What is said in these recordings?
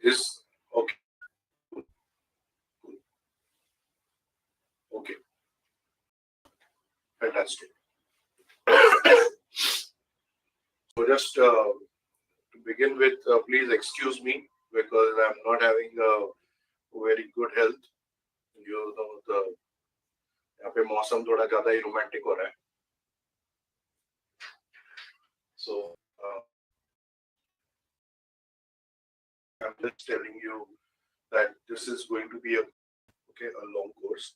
is okay. Okay, fantastic. So just to begin with, please excuse me because I'm not having a very good health. You know, the यहाँ पे मौसम थोड़ा ज्यादा ही romantic हो रहा है. So I'm just telling you that this is going to be a long course.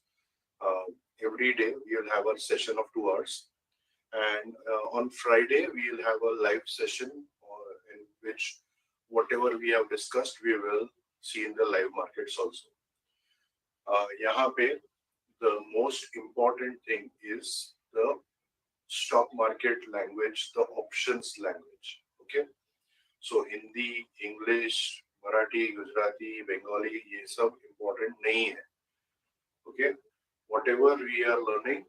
Every day we'll have a session of 2 hours, and on Friday we'll have a live session in which whatever we have discussed we will see in the live markets also. यहाँ पे the most important thing is the stock market language, the options language. Okay, so Hindi, English, Marathi, Gujarati, Bengali, ये सब important नहीं है. Okay, whatever we are learning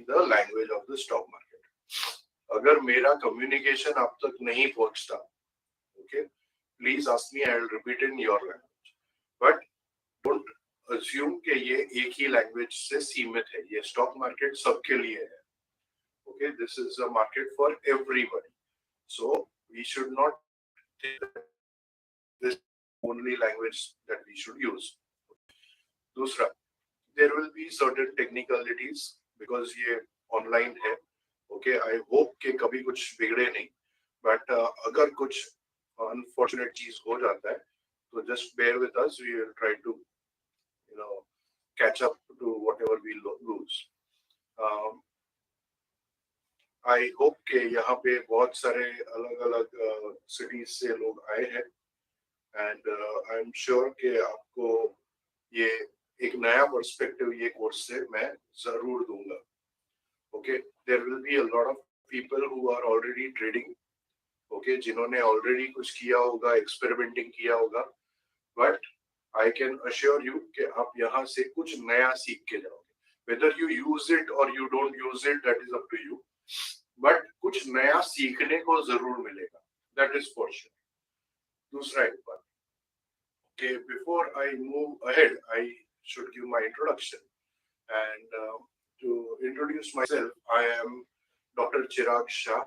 the language of the stock market. अगर मेरा communication आप तक नहीं पहुंचता, okay, please ask me, I will repeat in your language. But don't assume कि ये एक ही language से सीमित है. ये stock market सबके लिए है. Okay, this is a market for everybody. So we should not think that this is the only language that we should use. दूसरा, there will be certain technicalities because ये online है. Okay, I hope कि कभी कुछ बिगड़े नहीं. But अगर कुछ unfortunate चीज हो जाता है, तो just bear with us. We will try to, catch up to whatever we lose. I hope कि यहाँ पे बहुत सारे अलग-अलग cities से लोग आए हैं, and I'm sure कि आपको ये एक नया पर्सपेक्टिव ये कोर्स से मैं जरूर दूंगा. Okay, there will be a lot of people who are already trading. Okay, जिन्होंने already कुछ किया होगा, experimenting किया होगा, but I can assure you कि आप यहाँ से कुछ नया सीख के जाओगे. Whether you use it or you don't use it, that is up to you. But कुछ नया सीखने को जरूर मिलेगा. That is for sure. दूसरा एक बात. Okay, before I move ahead, I should give my introduction. And to introduce myself, I am Dr. Chirag Shah.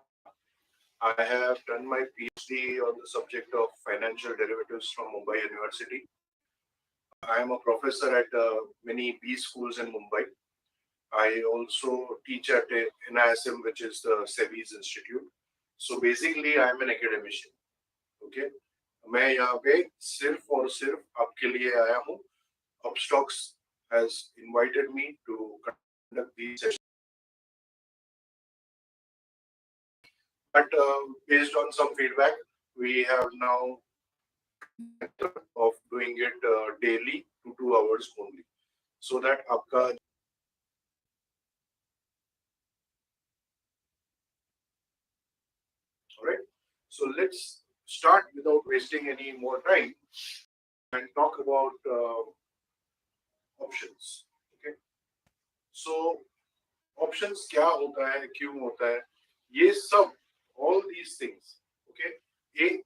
I have done my PhD on the subject of financial derivatives from Mumbai University. I am a professor at many B schools in Mumbai. I also teach at NISM, which is the SEBI's institute. So basically, I am an academician. Okay, मैं यहाँ पे सिर्फ और सिर्फ आपके लिए आया हूँ. Upstocks has invited me to conduct these sessions. But based on some feedback, we have now of doing it daily to 2 hours only, so that आपका all right. So let's start without wasting any more time and talk about options. Okay. So options क्या होता है, क्यों होता है, ये सब all these things. Okay. ये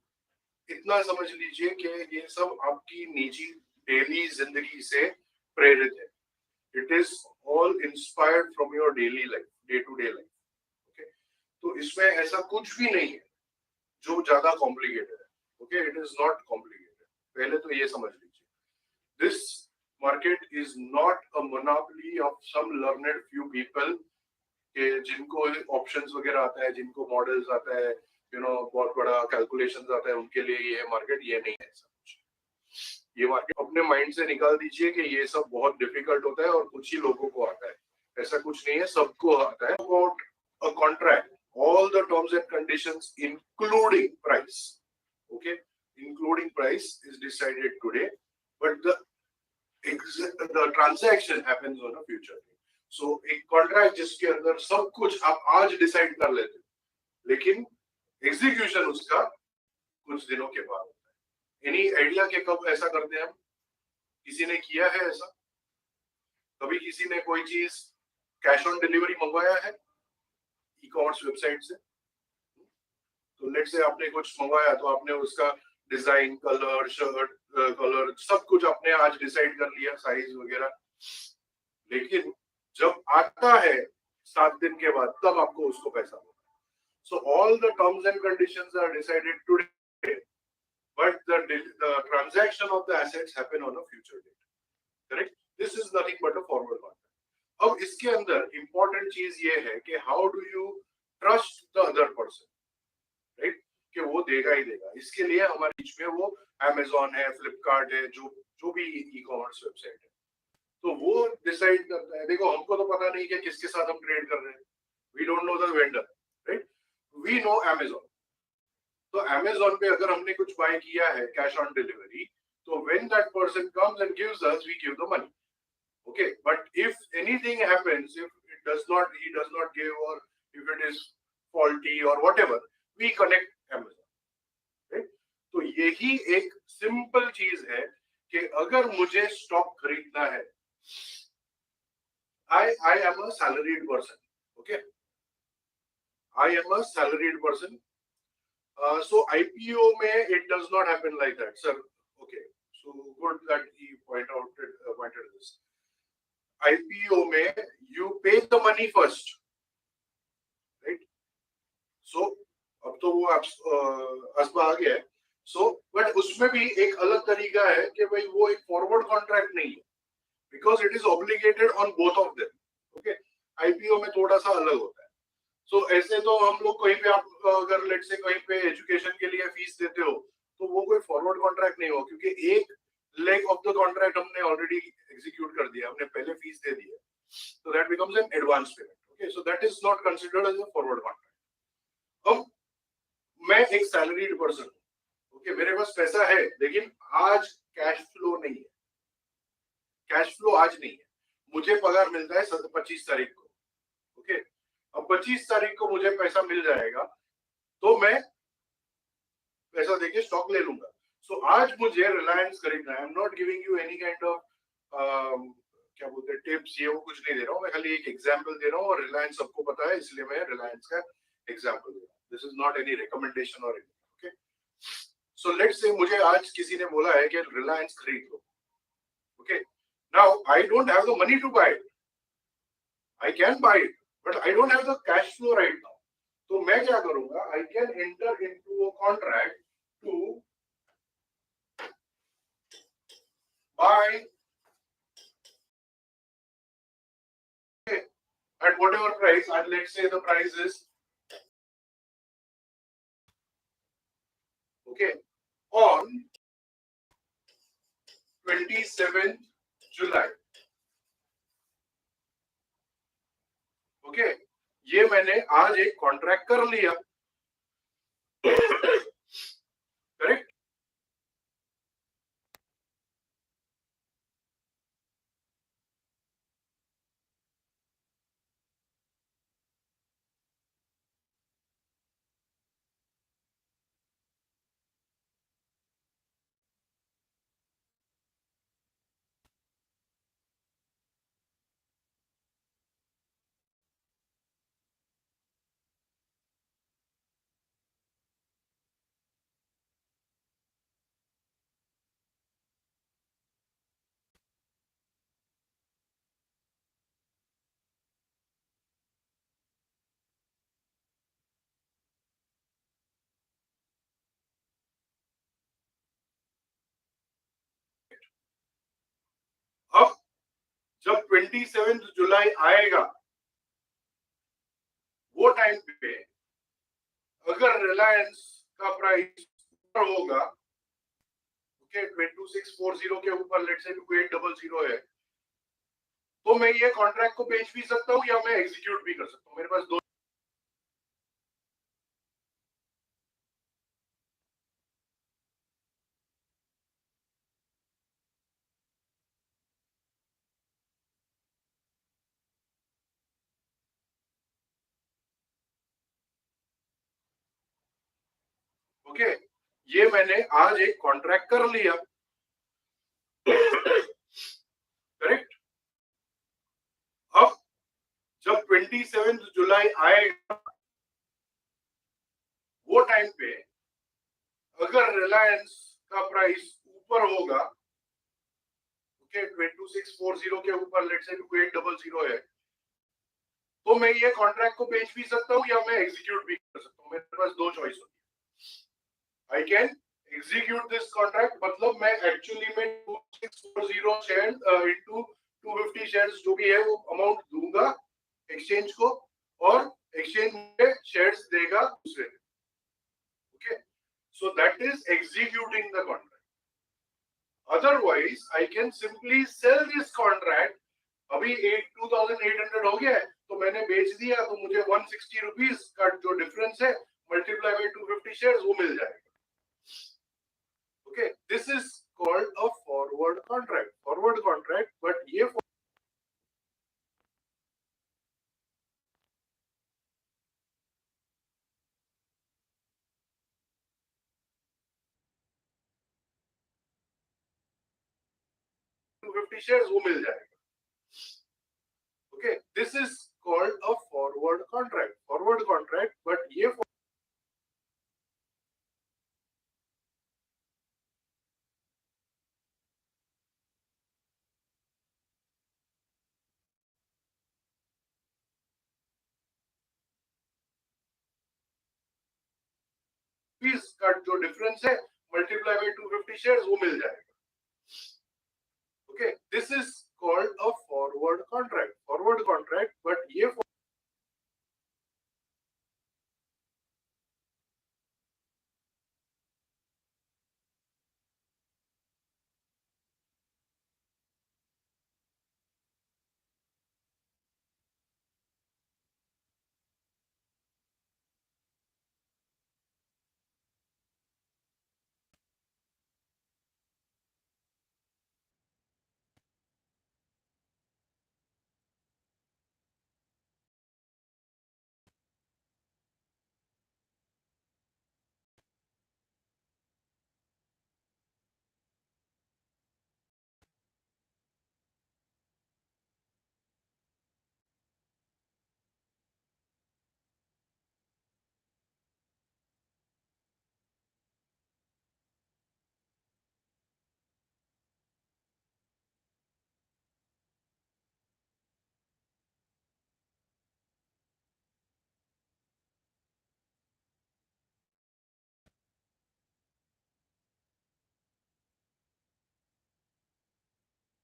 इतना समझ लीजिए कि ये सब आपकी निजी डेली जिंदगी से प्रेरित है. It is all inspired from your daily life, day to day life. Okay. तो इसमें ऐसा कुछ भी नहीं है जो ज्यादा कॉम्प्लिकेटेड है. Okay, it is not complicated. पहले तो ये समझ लीजिए. This market is not a monopoly of some learned few people के जिनको ऑप्शंस वगैरह आता है, जिनको मॉडल्स आता है, बहुत बड़ा कैलकुलेशंस आता है, उनके लिए ये मार्केट ये नहीं है. ऐसा कुछ ये मार्केट अपने माइंड से निकाल दीजिए कि ये सब बहुत डिफिकल्ट होता है और कुछ ही लोगों को आता है. ऐसा कुछ नहीं है, सबको आता है. About a contract, all the terms and conditions including price, okay, including price is decided today, but the transaction happens on a future. So एक कॉन्ट्रैक्ट जिसके अंदर सब कुछ आप आज डिसाइड कर लेते, लेकिन एग्जीक्यूशन उसका कुछ दिनों के बाद होता है. एनी आइडिया के कब ऐसा करते हैं हम? किसी ने किया है ऐसा? कभी किसी ने कोई चीज कैश ऑन डिलीवरी मंगवाया है ई कॉमर्स वेबसाइट से? तो लेट्स से आपने कुछ मंगवाया, तो आपने उसका डिजाइन, कलर, शर्ट कलर, सब कुछ आपने आज डिसाइड कर लिया, साइज वगैरह, लेकिन जब आता है 7 दिन के बाद तब आपको उसको पैसा होगा. So all the terms and conditions are decided today, but the transaction of the assets happen on a future date. Correct? This is nothing but a forward contract. अब इसके अंदर important चीज ये है कि how do you trust the other person, right? कि वो देगा ही देगा. इसके लिए हमारे बीच में वो Amazon है, Flipkart है, जो भी e-commerce वेबसाइट है, तो वो डिसाइड करता है. देखो हमको तो पता नहीं कि किसके साथ हम ट्रेड कर रहे हैं. We don't know the vendor, right? We know Amazon. तो Amazon पे अगर हमने कुछ बाय किया है कैश ऑन डिलीवरी, तो when that person comes and gives us, we give the money. Okay, but if anything happens, if he does not give, or if it is faulty or whatever, we connect Amazon. Right? तो यही एक simple चीज है कि अगर मुझे stock खरीदना है, I am a salaried person. Okay, I am a salaried person. So IPO में it does not happen like that, sir. Okay, so good that he pointed this. IPO में you pay the money first, right? So अब तो वो अस्बा आ गया है. So but उसमें भी एक अलग तरीका है कि भाई वो एक फॉरवर्ड कॉन्ट्रैक्ट नहीं है, because it is obligated on both of them. Okay, IPO में थोड़ा सा अलग होता है. So ऐसे तो हम लोग कहीं पे आप अगर लेट से कहीं पे एजुकेशन के लिए फीस देते हो, तो वो कोई फॉरवर्ड कॉन्ट्रैक्ट नहीं हो, क्योंकि एक लेग ऑफ द कॉन्ट्रैक्ट हमने ऑलरेडी एग्जीक्यूट कर दिया, हमने पहले फीस दे दी है. So that becomes an advance payment. Okay, so that is not considered as a forward contract. अब मैं एक सैलरीड पर्सन हूँ. ओके, मेरे पास पैसा है, लेकिन आज कैश फ्लो नहीं है. कैश फ्लो आज नहीं है. मुझे पगार मिलता है 25 तारीख को. ओके, अब 25 तारीख को मुझे पैसा मिल जाएगा, तो मैं पैसा देके स्टॉक ले लूंगा. सो आज मुझे रिलायंस खरीदना है. I am not giving you any kind of क्या बोलते हैं टिप्स, ये वो कुछ नहीं दे रहा हूँ. मैं खाली एक एग्जांपल दे रहा हूँ, और रिलायंस सबको पता है, इसलिए मैं रिलायंस का एग्जांपल दे रहा हूँ. This is not any recommendation और anything. Okay, so let's say मुझे आज किसी ने बोला है कि रिलायंस खरीद लो. Okay, now I don't have the money to buy it. I can buy it, but I don't have the cash flow right now. तो मैं क्या करूंगा? I can enter into a contract to buy at whatever price, and let's say the price is okay on 27th July. Okay, ये मैंने आज एक contract कर लिया. करेक्ट. अब जब 27 जुलाई आएगा, वो टाइम पे अगर रिलायंस का प्राइस होगा, ओके, 2640 के ऊपर, लेट्स से 2800 है, तो मैं ये कॉन्ट्रैक्ट को बेच भी सकता हूँ या मैं एग्जीक्यूट भी कर सकता हूँ. मेरे पास दो. ओके, ये मैंने आज एक कॉन्ट्रैक्ट कर लिया. करेक्ट. अब जब 27 जुलाई आएगा, वो टाइम पे अगर रिलायंस का प्राइस ऊपर होगा, ओके, 2640 के ऊपर, लेट्स से 2800 है, तो मैं ये कॉन्ट्रैक्ट को बेच भी सकता हूँ या मैं एग्जीक्यूट भी कर सकता हूँ। मेरे पास दो चॉइस होती है। I can execute this contract, मतलब मैं एक्चुअली में 2640 शेयर इनटू 250 शेयर्स जो भी है वो अमाउंट दूंगा एक्सचेंज को, और एक्सचेंज में शेयर्स देगा दूसरे। Okay, so that is executing the contract. Otherwise I can simply sell this contract. अभी 2800 हो गया है, तो मैंने बेच दिया, तो मुझे 160 रुपीज का जो डिफरेंस है मल्टीप्लाई बाय 250 शेयर्स वो मिल जाएगा। Okay, this is called a forward contract. Forward contract, but ये शेयर्स वो मिल जाएगा। Okay, this is called a forward contract. Forward contract, but ये फीस का जो डिफरेंस है मल्टीप्लाई बाय 250 शेयर्स वो मिल जाएगा। Okay, this is called a forward contract. Forward contract, but ये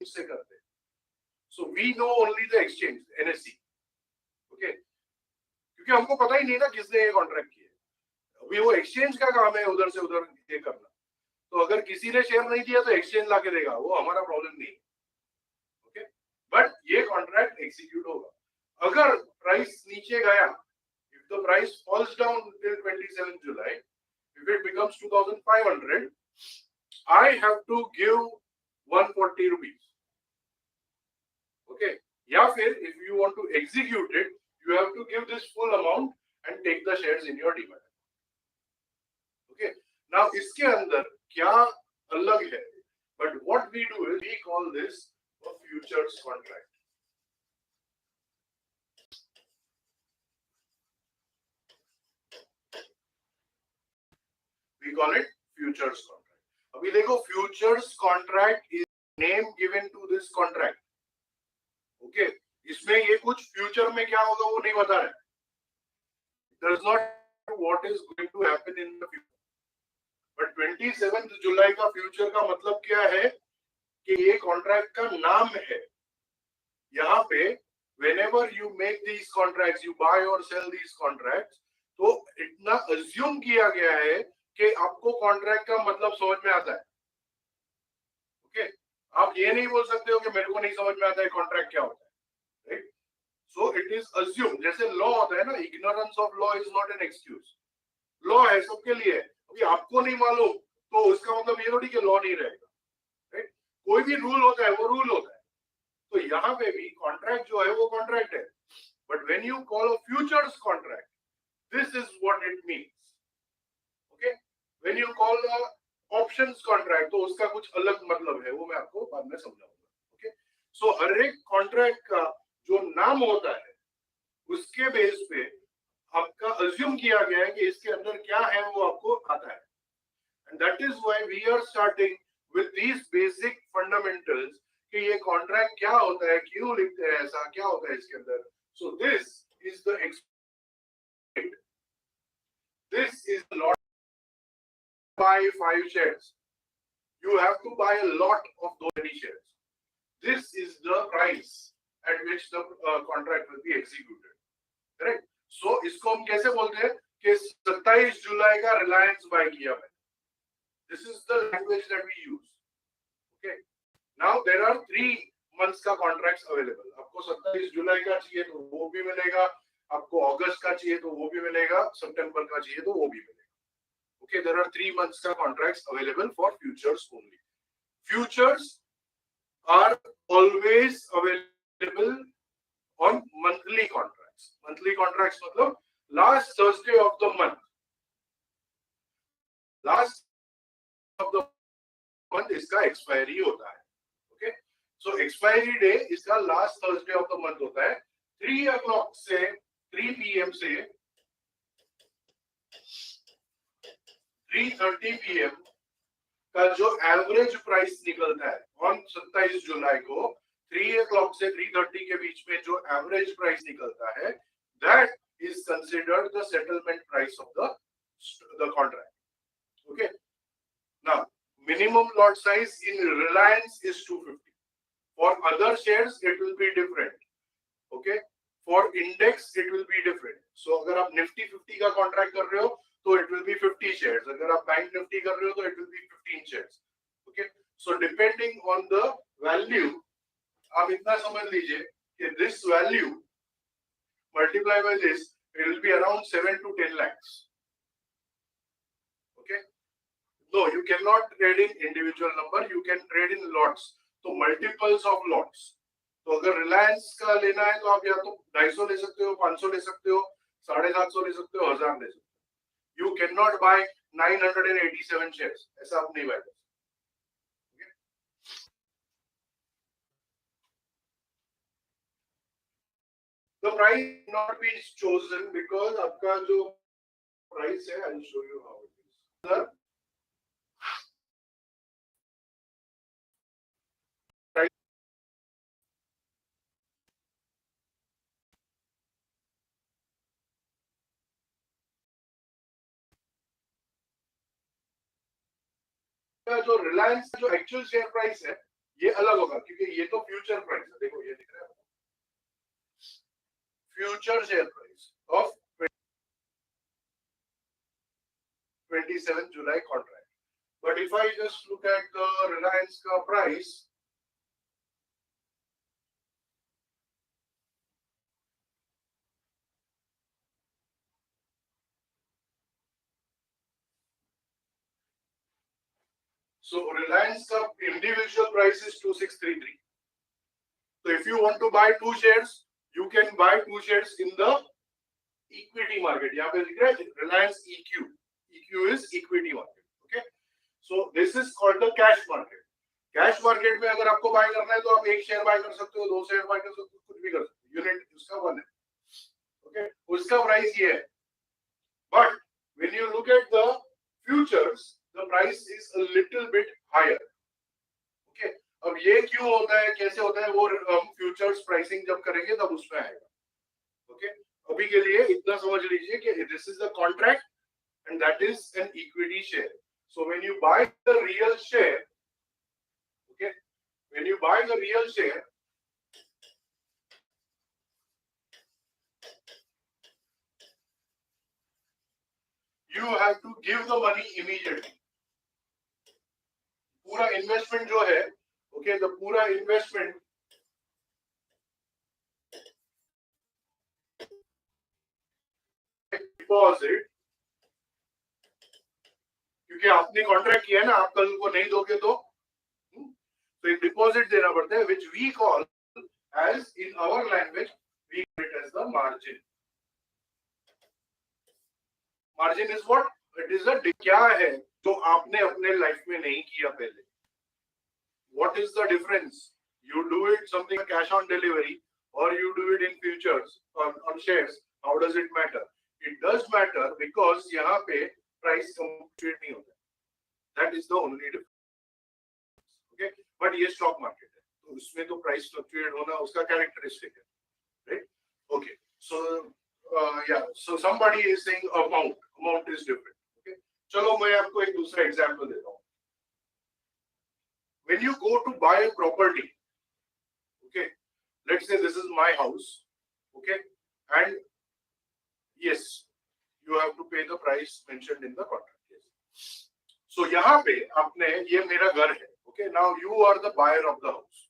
से करते हैं। So we know only the exchange NSC. Okay, क्योंकि हमको पता ही नहीं ना किसने ये कॉन्ट्रैक्ट किया। अभी वो एक्सचेंज का काम है उधर से उधर ये करना। तो अगर किसी ने शेयर नहीं दिया तो एक्सचेंज ला के देगा, वो हमारा प्रॉब्लम नहीं है। ओके, बट ये कॉन्ट्रैक्ट एग्जीक्यूट होगा। अगर प्राइस नीचे गया, if the price falls down till 27 July, if it becomes 2500, I have to give 140 rupees. Okay, या फिर if you want to execute it, you have to give this full amount and take the shares in your demat. Okay, now इसके अंदर क्या अलग है? But what we do is we call this a futures contract. We call it futures contract. अभी देखो, futures contract is name given to this contract. Okay, इसमें ये कुछ फ्यूचर में क्या होगा वो नहीं बता रहे। Does not what is going to happen in the future. But 27 जुलाई का फ्यूचर का मतलब क्या है कि ये कॉन्ट्रैक्ट का नाम है। यहाँ पे whenever you make these contracts, you buy or sell these contracts, तो इतना अज्यूम किया गया है कि आपको कॉन्ट्रैक्ट का मतलब समझ में आता है। ओके, आप ये नहीं बोल सकते हो कि मेरे को नहीं समझ में आता है कॉन्ट्रैक्ट क्या होता है, right? So it is assume, जैसे लॉ होता है ना, ignorance of law is not an excuse. Law है सबके लिए, अभी आपको नहीं मालूम तो उसका मतलब ये थोड़ी कि लॉ नहीं रहेगा, राइट? कोई भी रूल होता है वो रूल होता है। तो यहाँ पे भी कॉन्ट्रैक्ट जो है वो कॉन्ट्रैक्ट है, but when you call a futures contract, this is what it means. Okay, when you call a options contract, तो उसका कुछ अलग मतलब है, वो मैं आपको बाद में समझाऊंगा। ओके, सो हर एक कॉन्ट्रैक्ट का जो नाम होता है उसके बेस पे आपका अज्यूम किया गया है कि इसके अंदर क्या है वो आपको आता है। And that is why we are starting with these basic fundamentals कि ये contract क्या होता है, क्यों लिखते हैं ऐसा, क्या होता है इसके अंदर. So this is the expected. This is a lot. Buy 5 shares. You have to buy a lot of those many shares. This is the price at which the contract will be executed. Correct? So इसको हम कैसे बोलते हैं कि 27 जुलाई का Reliance bye किया मैंने. This is the language that we use. Okay. Now there are 3 months का contracts available. आपको 27 जुलाई का चाहिए तो वो भी मिलेगा, आपको अगस्त का चाहिए तो वो भी मिलेगा, सितंबर का चाहिए तो वो भी मिलेगा. Okay, there are 3 months का contracts available for futures only. Futures are always available on monthly contracts. Monthly contracts मतलब last Thursday of the month. Last of the month इसका expiry होता है. Okay, so expiry day इसका last Thursday of the month होता है. 3 o'clock से 3 p.m. से 3:30 p.m. का जो एवरेज प्राइस निकलता है ऑन 27 जुलाई को 3 o'clock से 3:30 के बीच में जो एवरेज प्राइस निकलता है, that is considered the settlement price of the contract. Okay. Now, minimum lot size in Reliance is 250. For other shares, it will be different. Okay. For index, it will be different. So, अगर आप Nifty 50 का contract कर रहे हो, तो it will be 50 shares. अगर आप Bank Nifty कर रहे हो, तो it will be 15 shares. Okay. So, depending on the value, आप इतना समझ लीजिए कि this value multiply by this, it will be around 7 to 10 lakhs. Okay. No, you cannot trade in individual number. You can trade in lots. So multiples of lots. तो अगर रिलायंस का लेना है तो आप या तो 250 ले सकते हो, 500 ले सकते हो, 750 ले सकते हो, 1000 ले सकते हो. You cannot buy 987 shares. ऐसा आप नहीं buy कर सकते. The price not be chosen because आपका जो price है, I will show you how it is. The price का जो रिलायंस जो एक्चुअल शेयर प्राइस है ये अलग होगा क्योंकि ये तो फ्यूचर प्राइस है. देखो ये दिख रहा है future share price of 27 July contract. But if I just look at the Reliance ka price, so Reliance ka individual price is 2633. So if you want to buy 2 shares, you can buy 2 shares in the equity market. यहाँ पे दिख रहा है Reliance EQ. EQ is equity market. Okay. So this is called the cash market. Cash market में अगर आपको bye करना है तो आप 1 शेयर बाय कर सकते हो, 2 शेयर बाय कर सकते हो, कुछ भी कर सकते हो. यूनिट उसका 1 है. ओके, उसका प्राइस ये है. But when you look at the futures the price is a little bit higher. Okay, अब ये क्यों होता है, कैसे होता है, वो हम फ्यूचर्स प्राइसिंग जब करेंगे तब उसमें आएगा. ओके, अभी के लिए इतना समझ लीजिए कि this is the contract and that is an equity share. So when you by the real share, when you buy the real share, you have to give the money immediately. पूरा investment जो है, okay, the पूरा investment deposit, क्योंकि आपने contract किया है ना, आप कल को नहीं दोगे तो एक डिपॉजिट देना पड़ता है, which we call as in our language we call it as the margin. Margin is what? It is a क्या है जो आपने अपने लाइफ में नहीं किया पहले. What is the difference? You do it something cash on delivery or you do it in futures on shares. How does it matter? It does matter because यहाँ पे price compute नहीं होता. That is the only difference. Okay, but ये stock market है, तो उसमें तो price fluctuate होना उसका characteristic है, right? Okay, so yeah, so somebody is saying amount is different. Okay, चलो मैं आपको एक दूसरा example देता हूँ. When you go to buy a property, okay, let's say this is my house, okay, and yes, you have to pay the price mentioned in the contract. Yes. So यहाँ पे आपने ये मेरा घर है, okay, now you are the buyer of the house,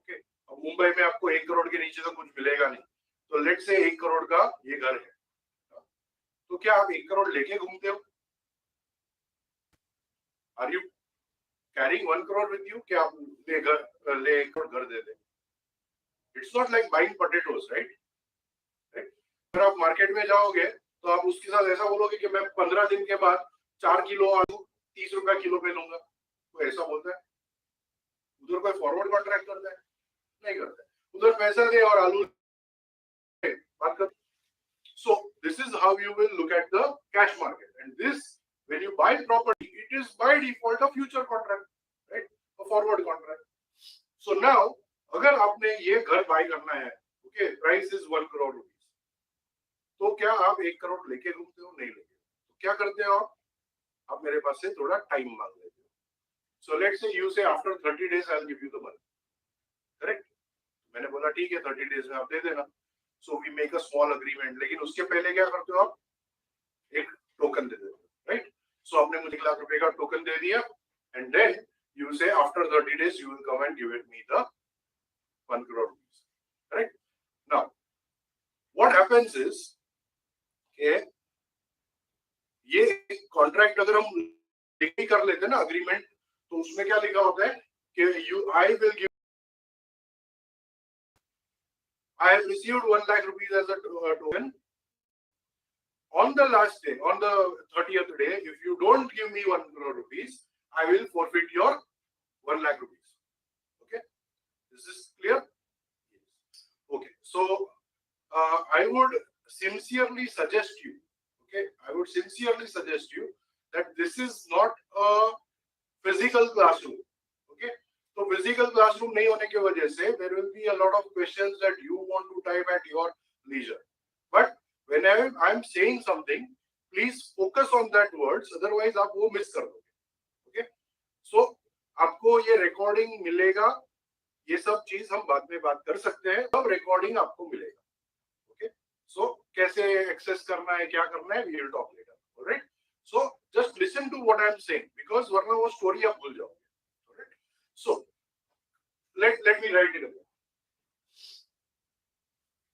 okay. अब मुंबई में आपको 1 करोड़ के नीचे तो कुछ मिलेगा नहीं, तो let's say 1 करोड़ का ये घर है, तो क्या आप 1 करोड़ लेके घूमते हो? Are you carrying 1 crore with you? क्या आप ले 1 करोड़ घर दे दे? It's not like buying potatoes, right? अगर आप मार्केट में जाओगे तो आप उसके साथ ऐसा बोलोगे कि मैं 15 दिन के बाद 4 किलो आलू 30 रुपया किलो पे लूंगा, तो ऐसा बोलता है? उधर कोई फॉरवर्ड कॉन्ट्रैक्ट करता है? नहीं करता है. उधर पैसा दे और आलू बात कर. So this is how you will look at the cash market, and this, when you buy property, it is by default a future contract, right? A forward contract. So now अगर आपने ये घर बाय करना है, okay, price is 1 crore rupees, तो क्या आप 1 करोड़ लेके घूमते हो? नहीं लेके. तो क्या करते हो आप मेरे पास से थोड़ा टाइम मांग लेते हो. So let's say you say after 30 days I'll give you the money, correct? मैंने बोला ठीक है 30 days में आप दे देना. So we make a small agreement, लेकिन उसके पहले क्या करते हो आप? एक टोकन दे देते हो, right? So आपने मुझे 1 लाख रुपए का टोकन दे दिया, and then you say after 30 days you will come and give me the 1 crore rupees, right? Now what happens is ये कॉन्ट्रैक्ट अगर हम लिख कर लेते हैं ना अग्रीमेंट, तो उसमें क्या लिखा होता है कि I will give, I have received 1 lakh rupees as a token. On the last day, on the 30th day, if you don't give me 1 crore rupees, I will forfeit your 1 lakh rupees. Okay, this is clear? Yes. Okay, so I would sincerely suggest you, okay, I would sincerely suggest you that this is not a physical classroom, okay. So physical classroom नहीं होने की वजह से there will be a lot of questions that you want to type at your leisure, but whenever I am saying something, please focus on that words, otherwise आप वो miss कर दोगे, okay. So आपको ये recording मिलेगा, ये सब चीज हम बाद में बात कर सकते हैं, तब recording आपको मिलेगा, okay. So कैसे access करना है, क्या करना है, we will talk later, alright. So just listen to what I am saying, because वरना वो story आप भूल जाओगे, alright. So let me write it again.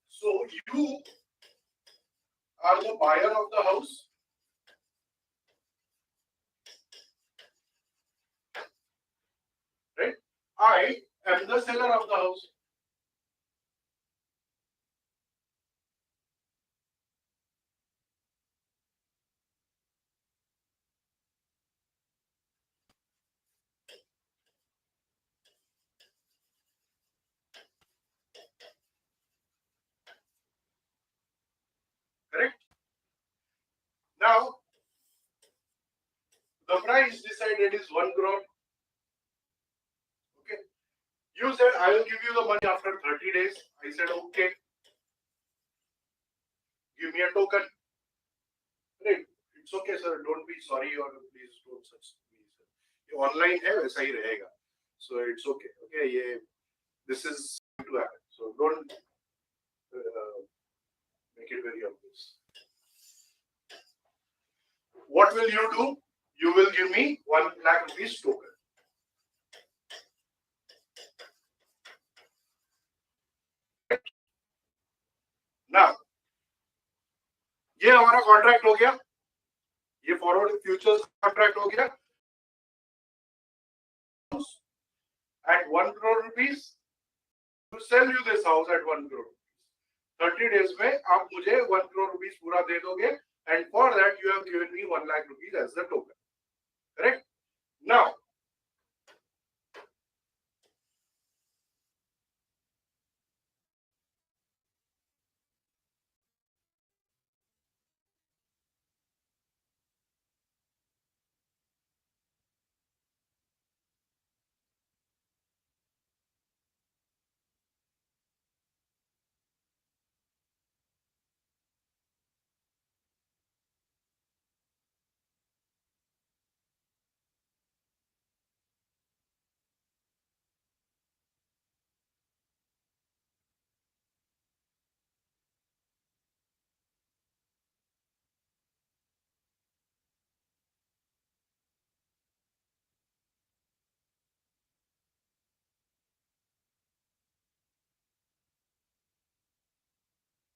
So you are the buyer of the house, right? I am the seller of the house. Correct? Now, the price decided is 1 crore. Okay. You said, I will give you the money after 30 days. I said, okay. Give me a token. Right. It's okay, sir. Don't be sorry or please don't such. ये online है वैसा ही रहेगा. So it's okay. Okay, ये this is going to happen. So don't make it very obvious. What will you do? You will give me 1 lakh rupees token. Now, ये हमारा contract हो गया, ये फॉरवर्ड फ्यूचर्स कॉन्ट्रैक्ट हो गया. At 1 crore rupees, to sell you this house at 1 crore rupees. 30 days में आप मुझे 1 crore rupees पूरा दे दोगे, and for that you have given me 1 lakh rupees as the token. Correct? Now,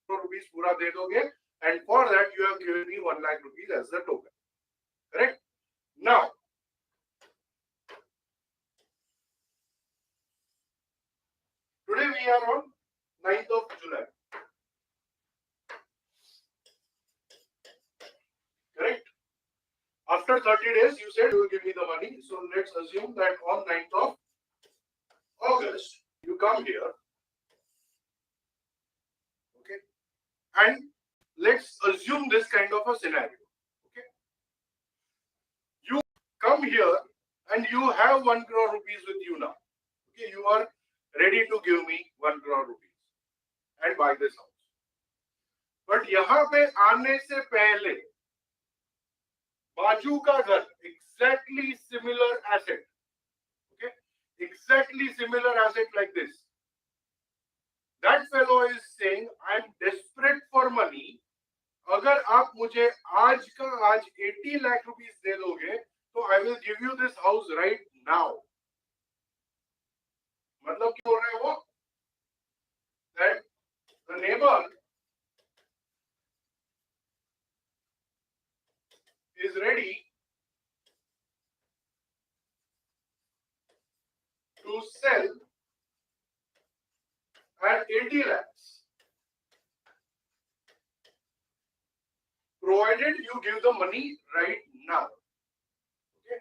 crore rupees पूरा दे दोगे, and for that you have given me 1 lakh rupees as the token. Correct? Now, today we are on 9th of July. Correct? After 30 days, you said you will give me the money. So let's assume that on 9th of August, you come here. Okay? And let's assume this kind of a scenario. Okay? You come here and you have 1 crore rupees with you now. Okay? You are ready to give me 1 crore rupees and buy this house. But यहाँ पे आने से पहले बाजू का घर, exactly similar asset, okay, exactly similar asset like this. That fellow is saying, I am desperate for money. अगर आप मुझे आज का आज 80 लाख रुपीस दे दोगे, तो I will give you this house right now. मतलब क्या बोल रहे हैं वो? That the neighbor is ready to sell at 80 lakhs, provided you give the money right now. Okay?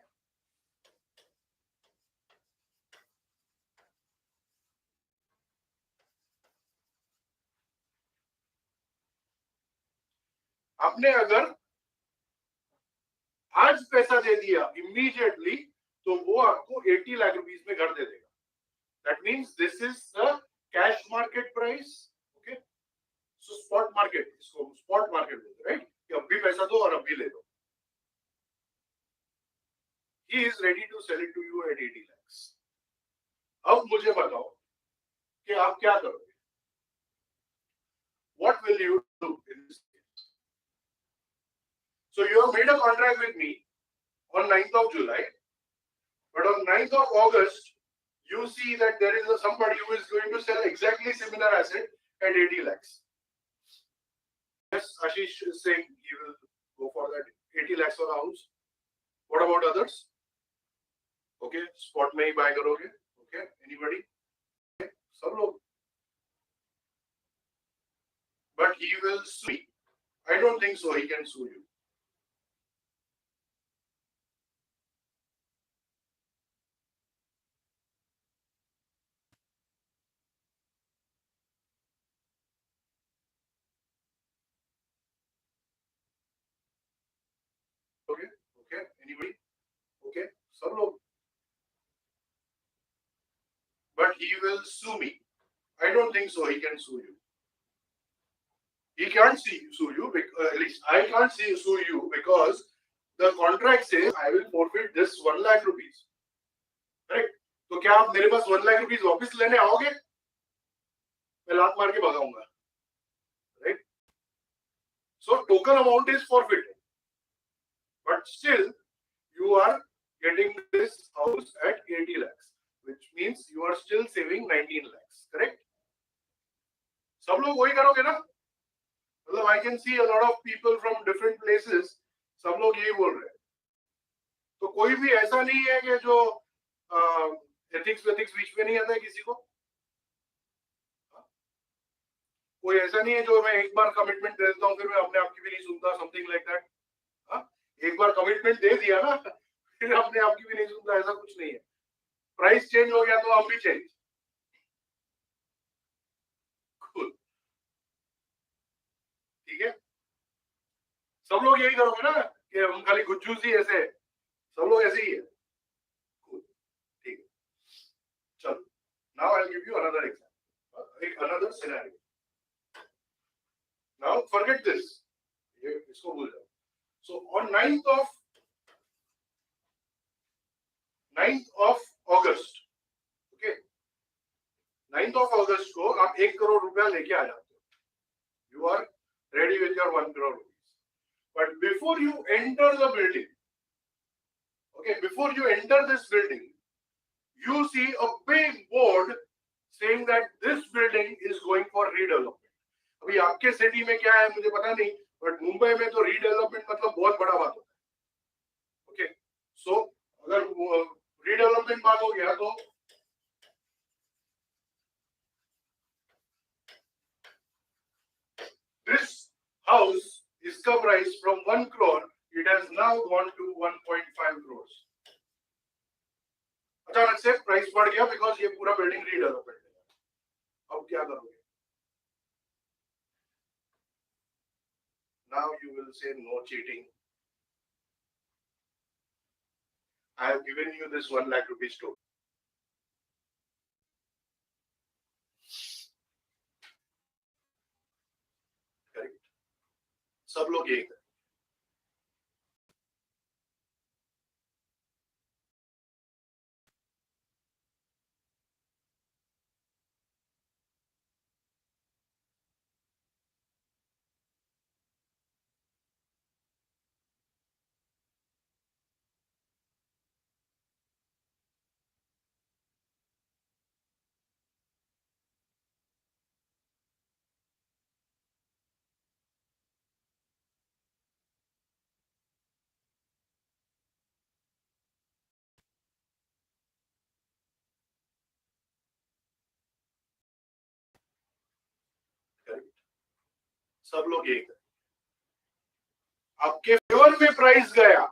आपने अगर आज पैसा दे दिया immediately, तो वो आपको 80 लाख रुपीस में घर दे देगा. That means this is the cash market price. Okay? So spot market, इसको spot market बोलते हैं, right? कि अब भी पैसा दो और अब भी ले दो. He is ready to sell it to you at 80 lakhs. अब मुझे बताओ कि आप क्या करोगे? What will you do in this case? So you have made a contract with me on 9th of July, but on 9th of August, you see that there is somebody who is going to sell exactly similar asset at 80 lakhs. Yes, Ashish is saying he will go for that 80 lakhs for the house. What about others? Okay, spot में ही buy करोगे? Okay, anybody? Okay, सब लोग. But he will sue me. I don't think so. He can sue you. Okay, okay, anybody? Okay, सब लोग. But he will sue me. I don't think so. He can sue you. He can't sue you, at least I can't sue you because the contract says I will forfeit this 1 lakh rupees. Correct? तो क्या आप मेरे पास 1 lakh rupees वापस लेने आओगे? मैं लात मार के भगाऊंगा. Right? So token amount is forfeited, but still you are getting this house at 80 lakhs, which means you are still saving 19 lakhs. Correct? सब लोग वही करोगे ना? मतलब I can see a lot of people from different places. सब लोग यही बोल रहे हैं. तो कोई भी ऐसा नहीं है कि जो एथिक्स बीच में नहीं आता है किसी को. कोई ऐसा नहीं है जो मैं एक बार कमिटमेंट दे देता हूँ फिर मैं अपने आप की भी नहीं सुनता. Something like that. एक बार कमिटमेंट दे दिया ना फिर अपने आप की भी नहीं सुनता. ऐसा कुछ नहीं है. प्राइस चेंज हो गया तो हम भी चेंज. ठीक है. सब लोग यही करोगे ना कि हम खाली गुज्जू सी ऐसे. सब लोग ऐसे ही है. ठीक है. चलो. Now I'll give you another example. Another scenario. Now forget this. ये इसको भूल जाओ. So on 9th of August, okay, 9th of August को आप 1 करोड़ रुपया लेके आ जाते हो. You are ready with your 1 crore rupees. But before you enter the building, okay, before you enter this building, you see a big board saying that this building is going for redevelopment. अभी आपके city में क्या है मुझे पता नहीं, but Mumbai में तो रीडेवलपमेंट मतलब बहुत बड़ा बात होता है। ओके, सो अगर रीडेवलपमेंट बात हो गया तो this house इसका price from 1 crore it has now gone to 1.5 crores. अचानक से प्राइस बढ़ गया बिकॉज ये पूरा बिल्डिंग रीडेवलपमेंट है। अब क्या करोगे? Now you will say no cheating. I have given you this 1 lakh rupees token. Correct? सब लोग यही करें। करेक्ट? सब लोग यही करें। आपके फेवर में प्राइस गया,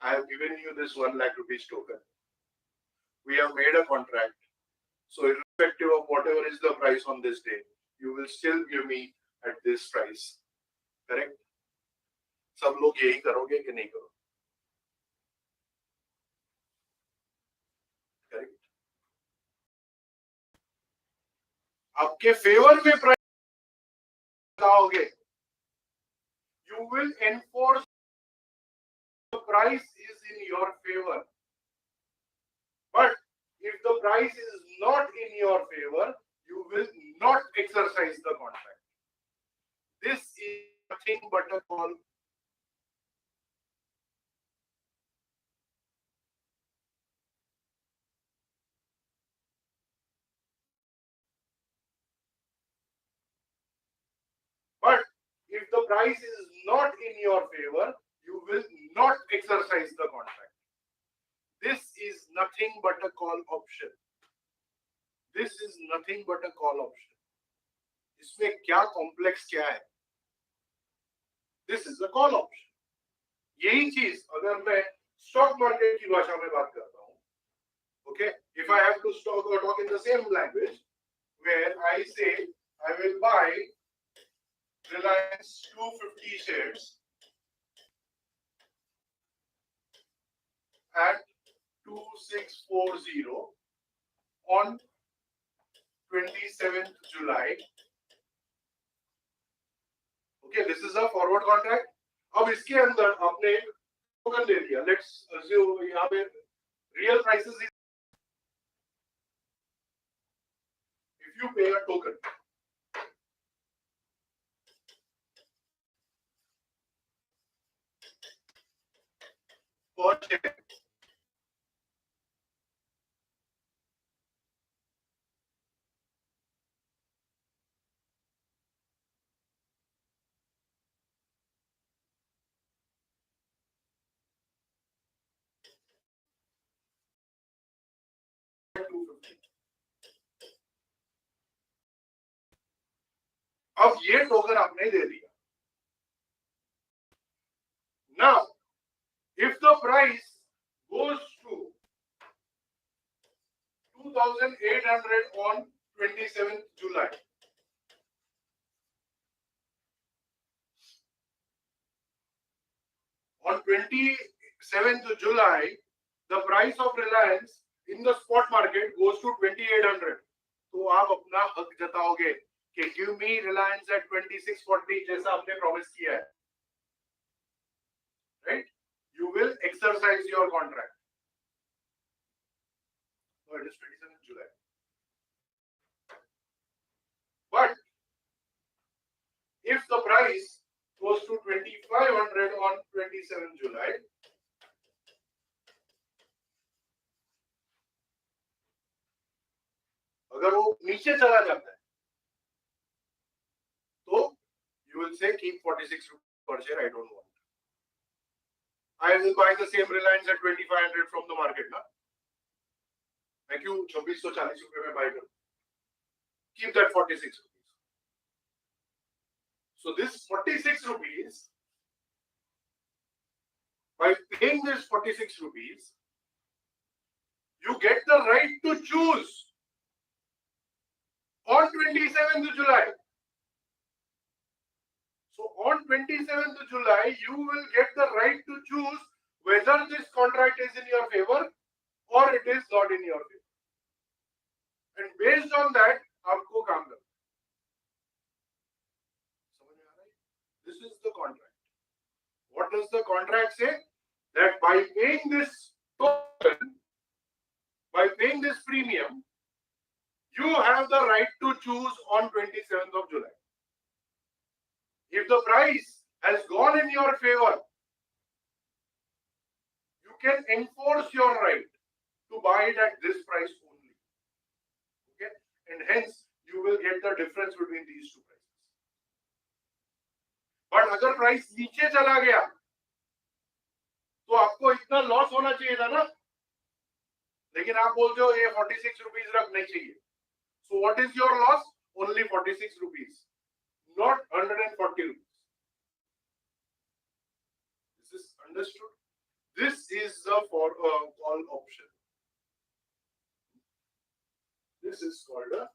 I have given you this 1 lakh rupees token. We have made a contract. So irrespective of whatever is the price on this day, you will still give me at this price. Correct? सब लोग यही करोगे कि नहीं करोगे? Correct? आपके favour में price बताओगे. You will enforce the price is in your favor. But if the price is not in your favor, you will not exercise the contract. This is nothing but a call. But if the price is not in your favor, you will not exercise the contract. This is nothing but a call option. This is nothing but a call option. इसमें क्या complex क्या है? This is a call option. यही चीज अगर मैं stock market की भाषा में बात करता हूँ, okay, if I have to talk in the same language, where I say I will buy Reliance 250 shares at 2640 on 27th July. Okay, this is a forward contract. अब इसके अंदर आपने टोकन दे दिया. Let's assume यहाँ पे real prices is if you pay a token. Per share. अब ये token आपने दे दिया. Now, if the price goes to 2,800 on 27th July, on 27th July, the price of Reliance in the spot market goes to 2,800. तो आप अपना हक जताओगे कि give me Reliance at 2640 जैसा आपने प्रॉमिस किया है, right? You will exercise your contract. No, it is 27th July. But if the price goes to 2,500 on 27th July, अगर वो नीचे चला जाता है, तो you will say keep 46 rupees per share. I don't want. I will buy the same Reliance at 2,500 from the market ना. मैं क्यों 2,640 रुपए में buy करूं? Keep that 46 rupees. So this 46 rupees, by paying this 46 rupees, you get the right to choose on 27th July. So on 27th July, you will get the right to choose whether this contract is in your favor or it is not in your favor. And based on that, आपको काम करना. समझ में आ रहा है? This is the contract. What does the contract say? That by paying this token, by paying this premium, you have the right to choose on 27th of July. If the price has gone in your favor, you can enforce your right to buy it at this price only. Okay? And hence, you will get the difference between these two prices. But अगर price नीचे चला गया, तो आपको इतना loss होना चाहिए था ना, लेकिन आप बोलते हो ये 46 रुपीस रखने चाहिए. So what is your loss? Only 46 rupees, not 140 rupees. This is understood. This a call option. This is called a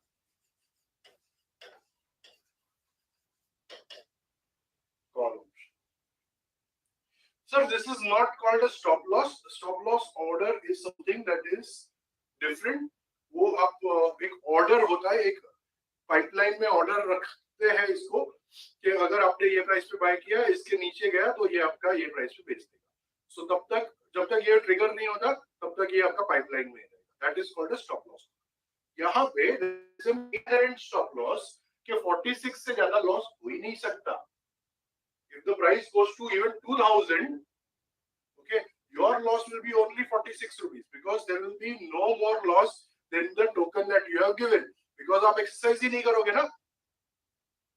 call option. Sir, this is not called a stop loss. Stop loss order is something that is different. वो आप एक order होता है, एक pipeline में order रखते हैं इसको कि अगर आपने ये प्राइस पे बाय किया, इसके नीचे गया तो ये आपका ये प्राइस पे बेच देगा. सो तब तक जब तक ये ट्रिगर नहीं होता तब तक ये आपका पाइपलाइन में रहेगा. That is called a stop loss. यहाँ पे इनहेरेंट स्टॉप लॉस के 46 से ज्यादा लॉस हो ही नहीं सकता. If the price goes to even 2000, okay, your loss will be only 46 rupees because there will be no more loss than the token that you have given. Because आप exercise ही नहीं करोगे ना,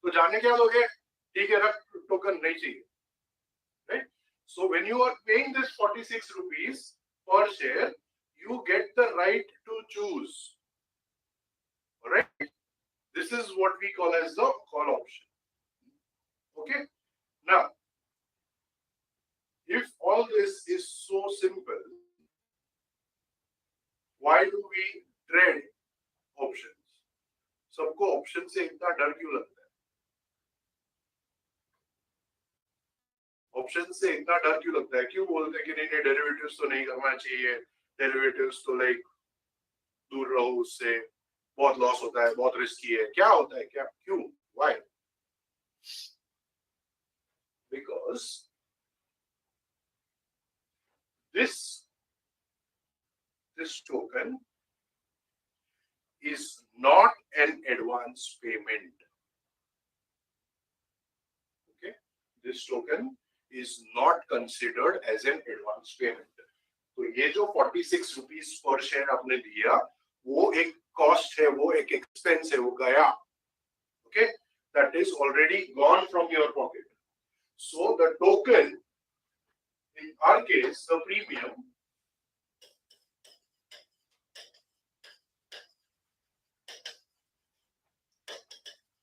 तो जाने क्या दोगे, ठीक है रख, टोकन नहीं चाहिए, right? So when you are paying this 46 rupees per share, you get the right to choose, right? This is what we call as the call option. Okay. Now, if all this is so simple, why do we trade options? सबको option से इतना डर क्यों लगता है? Option से इतना डर क्यों लगता है? क्यों बोलते हैं कि नहीं डेरिवेटिव्स तो नहीं करना चाहिए, डेरिवेटिव्स तो लाइक दूर रहो उससे, बहुत लॉस होता है, बहुत रिस्की है. क्या होता है, क्या, क्यों, why? Because this token is not an advance payment. Okay, this token is not considered as an advance payment. तो ये जो 46 rupees per share आपने दिया, वो एक cost है, वो एक expense है, वो गया. Okay, that is already gone from your pocket. So the token, in our case, the premium,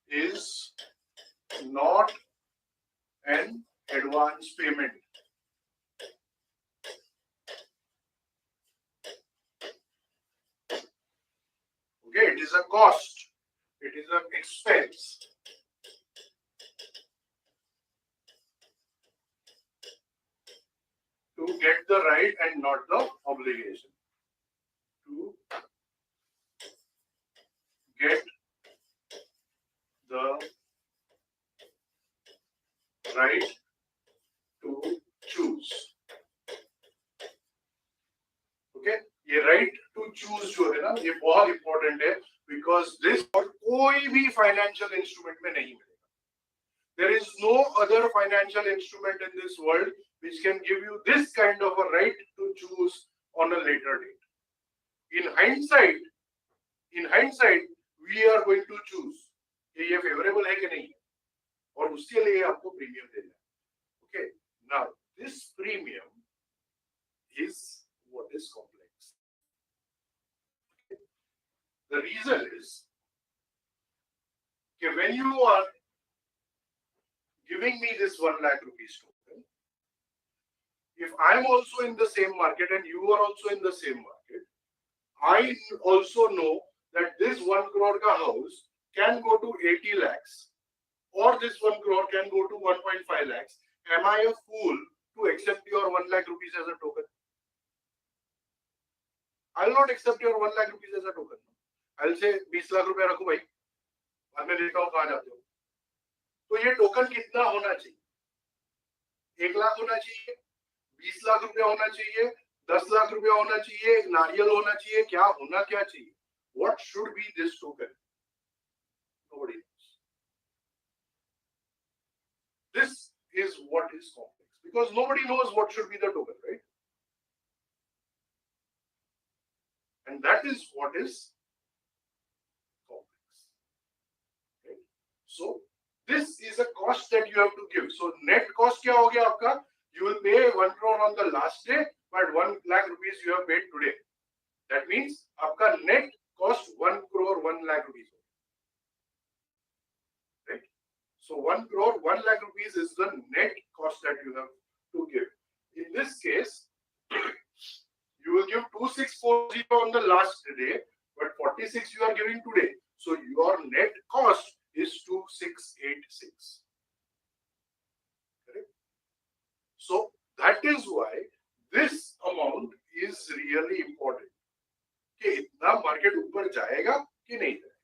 is not an advance payment. Okay, it is a cost, it is an expense. To get the right and not the obligation. To get the right to choose. Okay, ये right to choose जो है ना, ये बहुत important है, because this और कोई भी financial instrument में नहीं मिलेगा. There is no other financial instrument in this world which can give you this kind of a right to choose on a later date. In hindsight, we are going to choose ये favorable है कि नहीं, और उसके लिए आपको premium देना है. Okay, now this premium is what is complex. Okay. The reason is that when you are giving me this 1 lakh rupees token, if I'm also in the same market and you are also in the same market, I also know that this 1 crore ka house can go to 80 lakhs or this 1 crore can go to 1.5 lakhs. Am I a fool to accept your 1 lakh rupees as a token? I'll not accept your 1 lakh rupees as a token. I'll say 20 lakh रुपया रखो भाई, बाद में देखता हूँ कहाँ जाते हो. तो ये टोकन कितना होना चाहिए? 1 लाख होना चाहिए, 20 लाख रुपया होना चाहिए, 10 लाख रुपया होना चाहिए, नारियल होना चाहिए, क्या होना क्या चाहिए? What should be this token? Nobody knows. This is what is complex because nobody knows what should be the token, right? And that is what is complex. Okay? So this is a cost that you have to give. So net cost क्या हो गया आपका? You will pay 1 crore on the last day, but 1 lakh rupees you have paid today. That means आपका net cost 1 crore 1 lakh rupees. Right? So 1 crore 1 lakh rupees is the net cost that you have to give. In this case, 4640 on the last day, but 46 you are giving today. So your net cost is 2686. Correct? So that is why this amount is really important. कि इतना market ऊपर जाएगा कि नहीं जाएगा,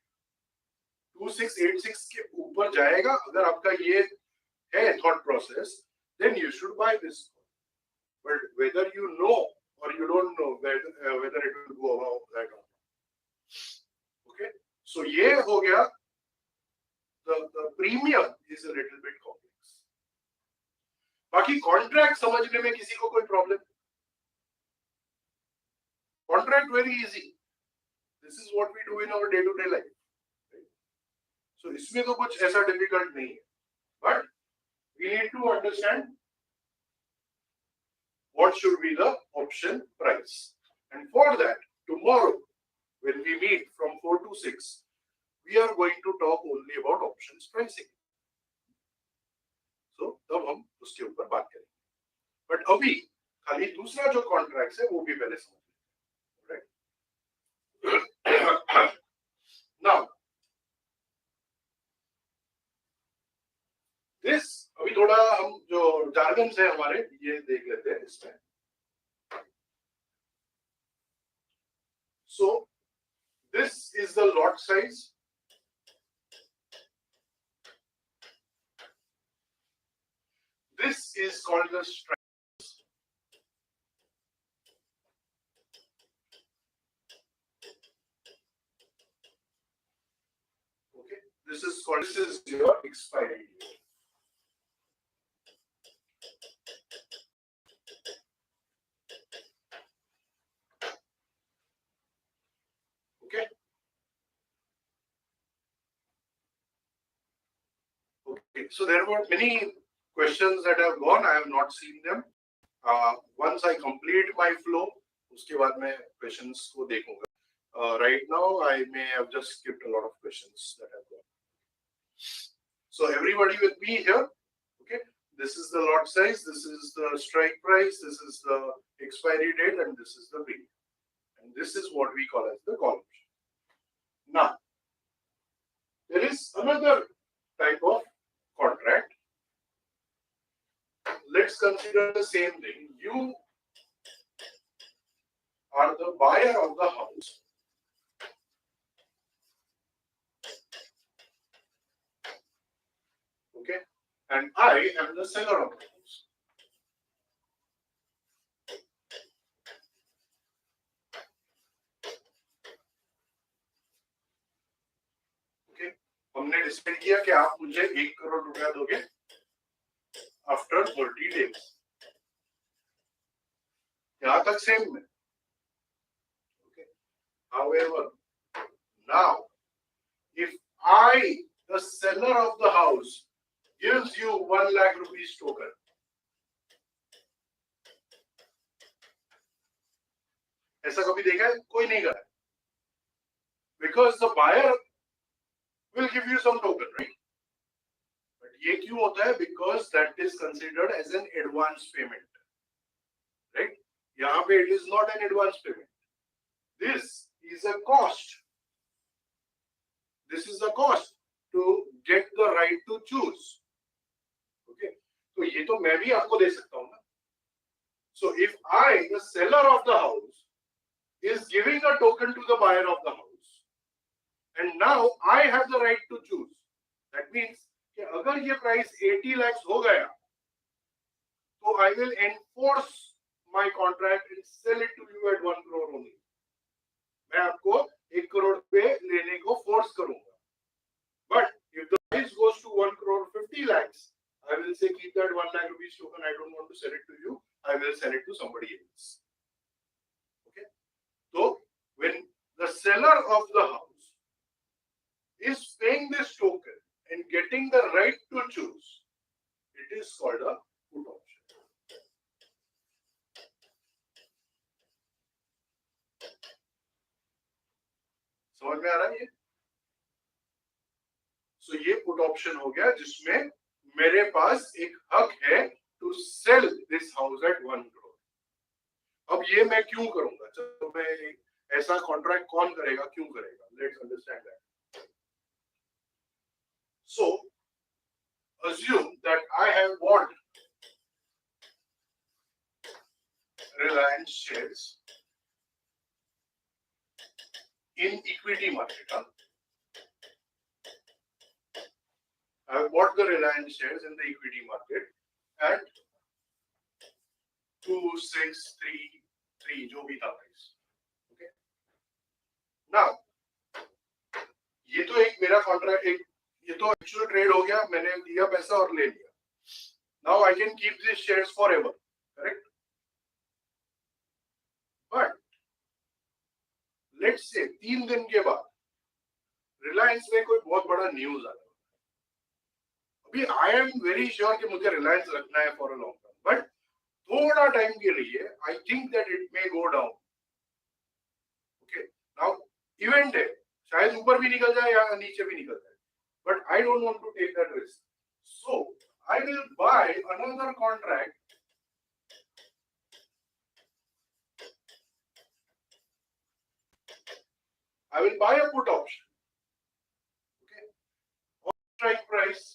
2686 के ऊपर जाएगा अगर आपका ये है thought process, then you should buy this. But whether you know or you don't know whether it will go above that or not. Okay, so ये हो गया. The premium is a little bit complex. बाकी contract समझने में किसी को कोई problem? Contract very easy. This is what we do in our day-to-day life. Right? So इसमें तो कुछ ऐसा difficult नहीं है. But we need to understand what should be the option price. And for that, tomorrow, when we meet from 4 to 6, we are going to talk only about options pricing. So, तब हम उसके ऊपर बात करेंगे. But अभी खाली दूसरा जो contracts है वो भी पहले समझ लें. Right? Now, this अभी थोड़ा हम जो jargons है हमारे ये देख लेते हैं इसमें. So, this is the lot size. This is called the strike. Okay, this is your expiry date. Okay. Okay, so there were many questions that have gone. I have not seen them. Once I complete my flow, उसके बाद मैं questions को देखूंगा. Right now, I may have just skipped a lot of questions that have gone. So everybody with me here. Okay, this is the lot size. This is the strike price. This is the expiry date, and this is the premium. And this is what we call as the call option. Now, there is another type of contract. Let's consider the same thing. You are the buyer of the house. Okay, and I am the seller of the house. Okay, हमने decide किया कि आप मुझे 1 करोड़ रुपया दोगे after 30 days. यहाँ तक same है. Okay. However, now if I, the seller of the house, gives you 1 lakh rupees token, ऐसा कभी देखा है? कोई नहीं करा. Because the buyer will give you some token, right? But ये क्यों होता है? Because that is considered as an advance payment, right? यहाँ पे it is not an advance payment. This is a cost. This is the cost to get the right to choose. Okay, तो ये तो मैं भी आपको दे सकता हूँ ना. So if I, the seller of the house, is giving a token to the buyer of the house, and now I have the right to choose. That means कि अगर ये price 80 lakhs हो गया, तो I will enforce my contract and sell it to you at 1 crore only. मैं आपको 1 करोड़ पे लेने को force करूँगा. But if the price goes to 1 crore 50 lakhs, I will say keep that 1 lakh rupees token. I don't want to sell it to you. I will sell it to somebody else. Okay. So when the seller of the house is paying this token and getting the right to choose, it is called a put option. समझ में आ रहा है ये? So ये put option हो गया जिसमें मेरे पास एक हक है to sell this house at 1 crore. अब ये मैं क्यों करूंगा, चलो मैं ऐसा कॉन्ट्रैक्ट कौन करेगा, क्यों करेगा, let's understand that. So assume that I have bought Reliance shares in equity market. I have bought the Reliance shares in the equity market at 2633 जो भी था प्राइस. ओके, नाउ ये तो एक मेरा कॉन्ट्रैक्ट, एक ये तो एक्चुअल ट्रेड हो गया, मैंने दिया पैसा और ले लिया. Now I can keep this shares for ever, correct. But let's say 3 दिन के बाद रिलायंस में कोई बहुत बड़ा न्यूज आ रहा है. अभी आई एम वेरी श्योर कि मुझे रिलायंस रखना है for a long term, but थोड़ा टाइम के लिए I think that it may go down. Okay, now event है, शायद ऊपर भी निकल जाए या नीचे भी निकल जाए, but I don't want to take that risk. So I will buy another contract I will buy a put option. Okay. On strike price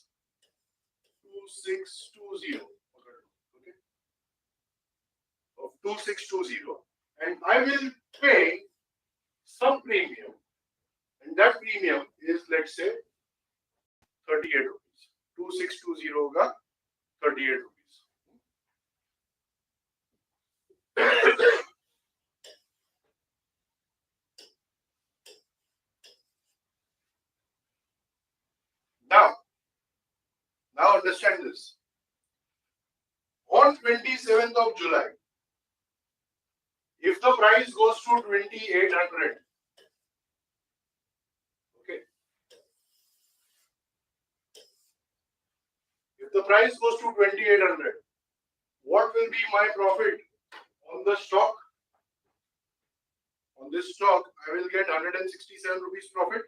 2620. Okay. Of 2620, and I will pay some premium, and that premium is, let's say, 38 rupees. 2620 का 38 rupees. Now understand this. On 27th of July, if the price goes to 2800, okay, if the price goes to 2800, what will be my profit on the stock? On this stock, I will get 167 rupees profit.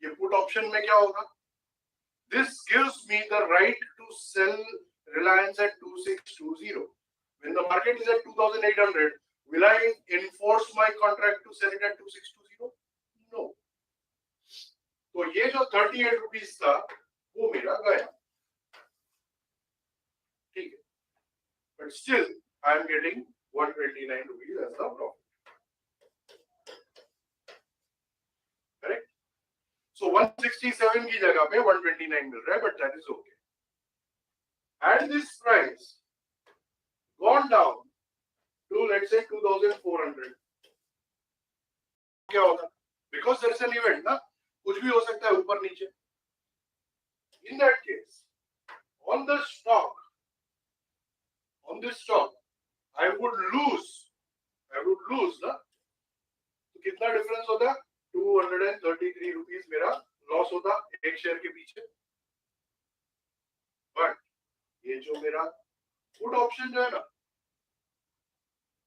ये put option में क्या होगा? This gives me the right to sell Reliance at 2620. When the market is at 2800, will I enforce my contract to sell it at 2620? No. तो ये जो 38 rupees था वो मेरा गया, ठीक है, but still I am getting 129 rupees as the profit. Correct? So 167 की जगह पे 129 मिल रहा है, but that is okay. Had this price gone down to, let's say, 2400, क्या होगा? Because there is an event, ना, कुछ भी हो सकता है ऊपर नीचे. In that case, on this stock, I would lose, ना. तो कितना डिफरेंस होता? 233 रुपीस मेरा लॉस होता एक शेयर के पीछे. बट ये जो मेरा पुट ऑप्शन जो है ना,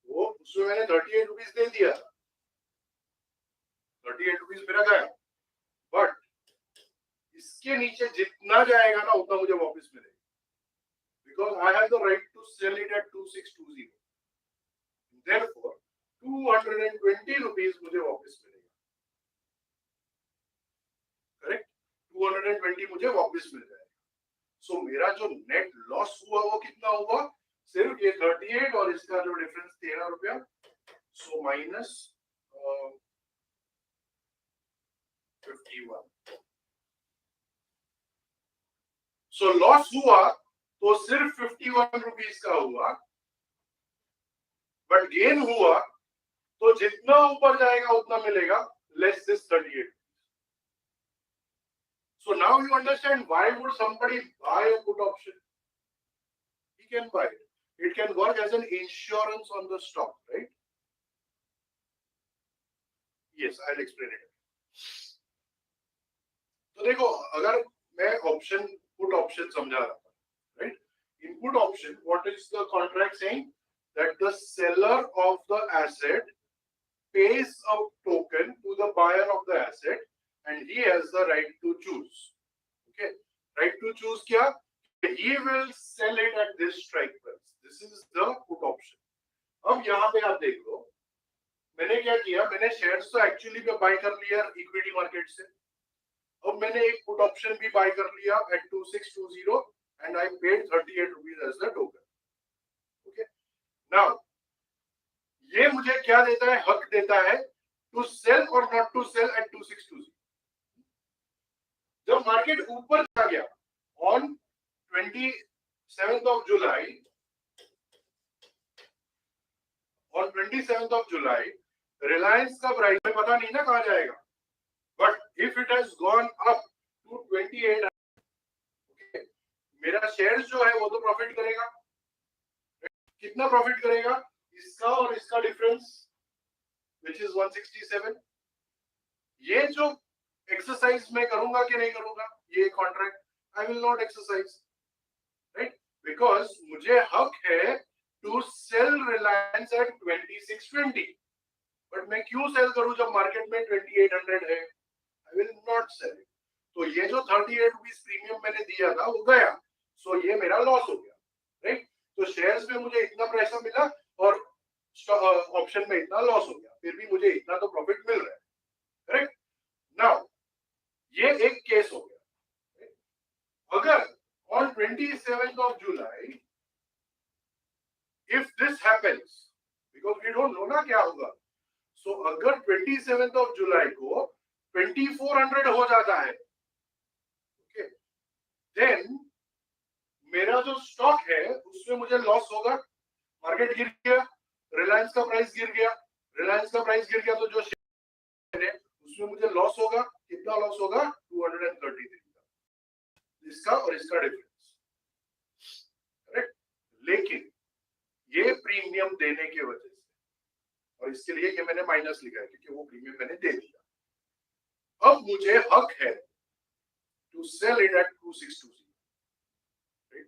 वो उसमें मैंने 38 रुपीस दे दिया, 38 रुपीस मेरा गया. बट इसके नीचे जितना जाएगा ना उतना मुझे वापस मिलेगा, because I have the right to sell it at 2620. Therefore 220 rupees मुझे वापस मिलेगा. करेक्ट, 220 मुझे वापस मिल जाएगा. सो मेरा जो नेट लॉस हुआ वो कितना हुआ? सिर्फ ये 38 और इसका जो डिफरेंस 13 रुपया. So minus 51. सो लॉस हुआ तो सिर्फ 51 रुपीस का हुआ, बट गेन हुआ तो जितना ऊपर जाएगा उतना मिलेगा, less this 38. So now you understand why would somebody buy a put option? He can buy it. It can work as an insurance on the stock, right? Yes, I'll explain it. तो देखो, अगर मैं option put option समझा रहा था, right? In put option, what is the contract saying? That the seller of the asset pays a token to the buyer of the asset, and he has the right to choose. Okay, right to choose क्या? he will sell it at this strike price. This is the put option. अब यहाँ पे आप देख लो, मैंने क्या किया, मैंने शेयर्स तो एक्चुअली में बाय कर लिया इक्विटी मार्केट से. अब मैंने एक पुट ऑप्शन भी बाय कर लिया at 2620 and I paid 38 rupees as the token. Okay. Now ये मुझे क्या देता है, हक देता है to sell or not to sell at 2620. जब मार्केट ऊपर जा गया on 27th of July, on 27th of July, Reliance का प्राइस में पता नहीं ना कहां जाएगा, but if it has gone up to 28, okay, मेरा शेयर जो है वो तो प्रॉफिट करेगा. कितना प्रॉफिट करेगा, इसका और इसका डिफरेंस विच इज 167. ये जो एक्सरसाइज मैं करूंगा कि नहीं करूंगा, ये contract I will not exercise, right, because मुझे हक है टू सेल रिलायंस एट 2620. बट मैं क्यों सेल करूं जब मार्केट में 2800 है, I will not sell it. तो ये जो 38 रुपीज प्रीमियम मैंने दिया था वो गया, सो ये मेरा लॉस हो गया, राइट. तो शेयर्स में मुझे इतना पैसा मिला और ऑप्शन में इतना लॉस हो गया, फिर भी मुझे इतना तो प्रॉफिट मिल रहा है, करेक्ट. नाउ ये एक केस हो गया. अगर on 27th of July if this happens, because we don't know ना क्या होगा, so अगर 27th of July को 2400 हो जाता है, okay, then मेरा जो स्टॉक है उसमें मुझे लॉस होगा. मार्केट गिर गया, रिलायंस का प्राइस गिर गया, रिलायंस का प्राइस गिर गया तो जो शेयर है उसमें मुझे लॉस होगा. कितना लॉस होगा, 233 का, इसका और इसका डिफरेंस, करेक्ट. लेकिन ये प्रीमियम देने की वजह से, और इसके लिए ये मैंने माइनस लिखा है क्योंकि वो प्रीमियम मैंने दे दिया, अब मुझे हक है to sell it at 2620, right.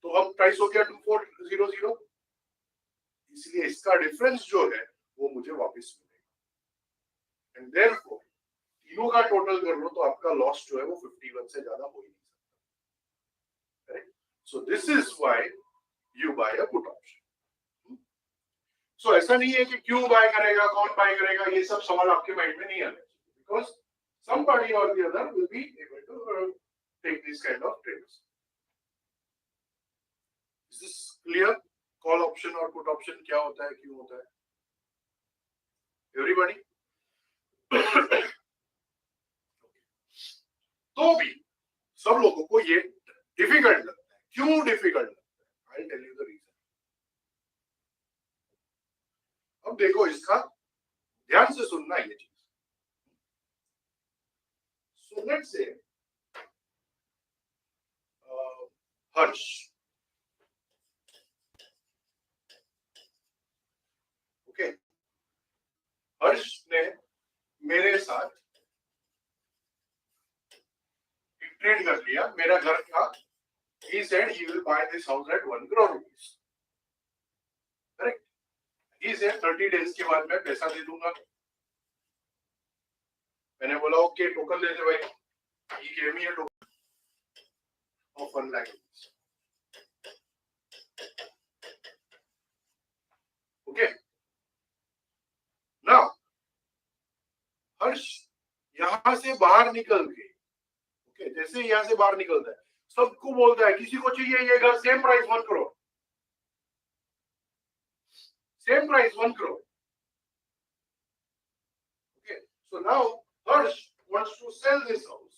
तो अब प्राइस हो गया 2400, इसलिए इसका डिफरेंस जो है वो मुझे वापस मिलेगा. एंड देयरफॉर तीनों का टोटल कर लो तो आपका लॉस जो है वो 51 से ज्यादा हो ही नहीं सकता, correct. So this is why you buy a put option. सो ऐसा नहीं है कि क्यों बाय करेगा, कौन बाय करेगा, ये सब सवाल आपके माइंड में नहीं आने चाहिए, because somebody or the other will be able to take these kind of trades. Is this clear? Call option और put option क्या होता है, क्यों होता है, everybody? तो भी सब लोगों को ये डिफिकल्ट लगता है. क्यों डिफिकल्ट लगता है, I tell you the reason. अब देखो, इसका ध्यान से सुनना ये चीज. So let's say Harsh, okay, Harsh ने मेरे साथ एक ट्रेड कर लिया. मेरा घर का, he said he will buy this house at 1 crore rupees, correct. He said 30 days के बाद मैं पैसा दे दूंगा. मैंने बोला ओके, टोकन दे दे भाई. He gave me a token of 1 lakh rupees. Okay. Now, हर्ष यहां से बाहर निकल के, okay, जैसे यहां से बाहर निकलता है सबको बोलता है, किसी को चाहिए ये घर, same price 1 crore, same price 1 crore. Okay. So now Harsh wants to sell this house.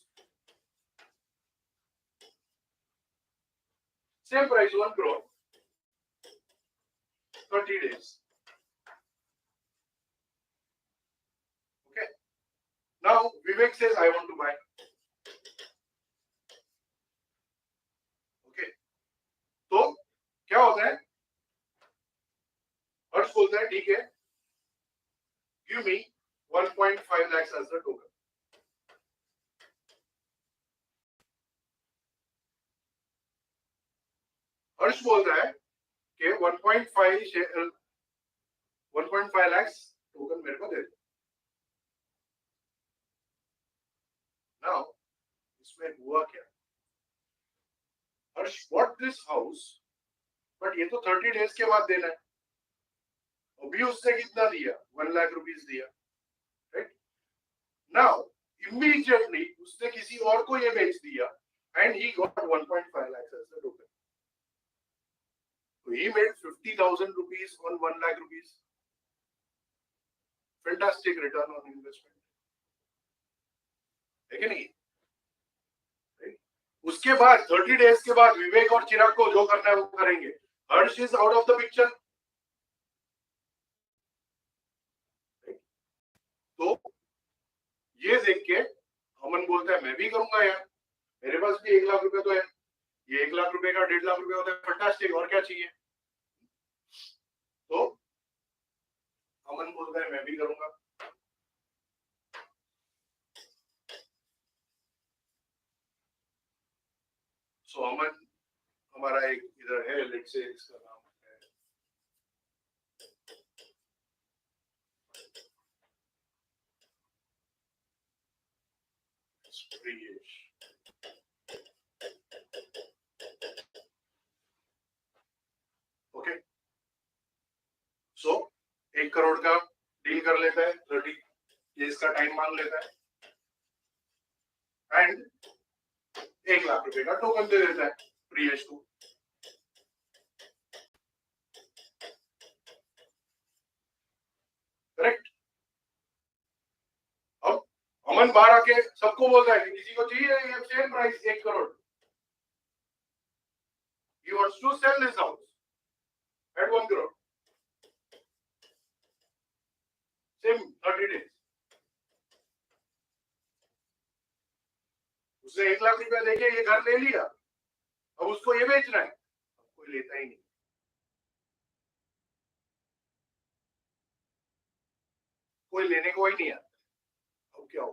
Same price 1 crore. 30 days. Okay. Now Vivek says I want to buy. Okay. तो क्या होता है, हर्ष बोलता है ठीक है, give me 1.5 lakhs as the token. हर्ष बोल रहा है कि 1.5 lakhs टोकन मेरे को दे दो. नाउ इसमें हुआ क्या, हर्ष हर्ष bought this house, but ये तो 30 days के बाद देना है. अभी उसने कितना दिया? 1 लाख रुपीस दिया, right? Now immediately उसने किसी और को ये बेच दिया and he got 1.5 lakhs as the token. So he made 50,000 rupees on 1 lakh rupees. Fantastic return on investment. है कि नहीं? उसके बाद 30 डेज के बाद विवेक और चिराग को जो करना है वो करेंगे. Harsh is out of the picture. तो ये देख के अमन बोलता है मैं भी करूंगा यार, मेरे पास भी 1 लाख रुपए तो है, ये 1 लाख रुपए का 1.5 लाख रुपए होता है, फंटास्टिक, और क्या चाहिए. तो अमन बोलता है मैं भी करूंगा. सो अमन हमारा एक इधर है, लेट्स से इसका नाम है प्रियेश. ओके, सो 1 करोड़ का डील कर लेता है, 30 डेज का टाइम मांग लेता है एंड 1 लाख रुपए का टोकन दे देता है प्रियेश को. करेक्ट. अब अमन बाहर आके सबको बोलता है कि किसी को चाहिए ये same price 1 crore. He wants to sell this house at 1 crore. Same 30 days. उसने 1 लाख रुपया देके ये घर ले लिया, अब उसको ये बेचना है, कोई लेता ही नहीं. कोई लेने को ही नहीं आता. अब क्या हो?